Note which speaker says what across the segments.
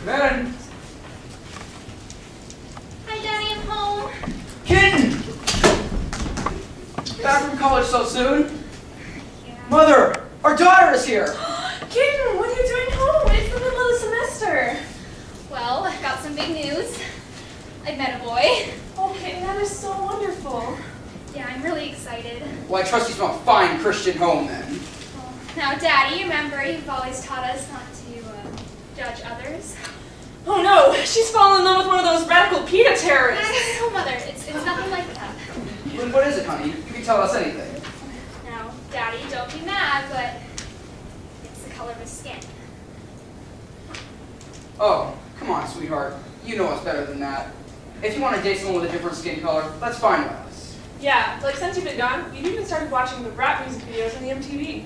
Speaker 1: Ben!
Speaker 2: Hi, Daddy, I'm home.
Speaker 1: Kitten! Back from college so soon?
Speaker 2: Yeah.
Speaker 1: Mother, our daughter is here!
Speaker 3: Kitten, what are you doing home? It's the middle of the semester.
Speaker 2: Well, I've got some big news. I've met a boy.
Speaker 3: Oh, Kitten, that is so wonderful.
Speaker 2: Yeah, I'm really excited.
Speaker 1: Well, I trust he's from a fine Christian home then.
Speaker 2: Well, now, Daddy, remember you've always taught us not to judge others.
Speaker 3: Oh no, she's fallen in love with one of those radical PETA terrorists.
Speaker 2: No, Mother, it's nothing like that.
Speaker 1: Well, what is it, honey? You can tell us anything.
Speaker 2: Now, Daddy, don't be mad, but it's the color of his skin.
Speaker 1: Oh, come on, sweetheart. You know us better than that. If you want to date someone with a different skin color, that's fine with us.
Speaker 3: Yeah, like since you've been gone, you've even started watching the rap music videos on the MTV.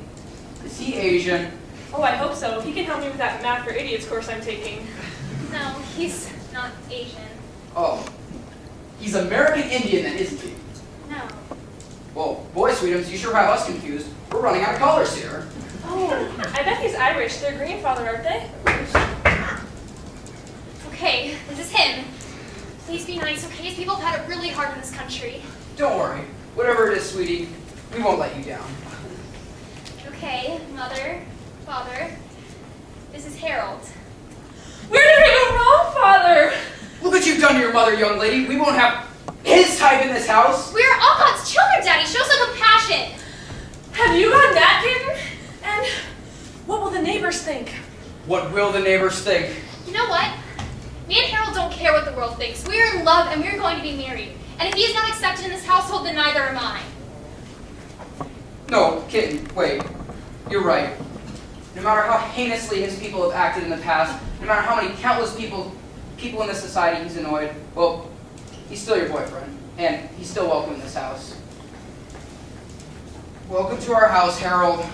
Speaker 1: Is he Asian?
Speaker 3: Oh, I hope so. He can help me with that Math for Idiots course I'm taking.
Speaker 2: No, he's not Asian.
Speaker 1: Oh. He's American Indian then, isn't he?
Speaker 2: No.
Speaker 1: Well, boy, sweetums, you sure have us confused. We're running out of colors here.
Speaker 3: Oh, I bet he's Irish. They're grandfather, aren't they?
Speaker 2: Okay, this is him. Please be nice, okay? These people have had it really hard in this country.
Speaker 1: Don't worry. Whatever it is, sweetie, we won't let you down.
Speaker 2: Okay, Mother, Father, this is Harold.
Speaker 3: Where did I go wrong, Father?
Speaker 1: Look what you've done to your mother, young lady. We won't have his type in this house.
Speaker 2: We're all God's children, Daddy. Show some compassion.
Speaker 3: Have you got that, Kitten? And what will the neighbors think?
Speaker 1: What will the neighbors think?
Speaker 2: You know what? Me and Harold don't care what the world thinks. We're in love and we're going to be married. And if he is not accepted in this household, then neither am I.
Speaker 1: No, kitten, wait. You're right. No matter how heinously his people have acted in the past, no matter how many countless people in this society he's annoyed, well, he's still your boyfriend, and he's still welcome in this house. Welcome to our house, Harold.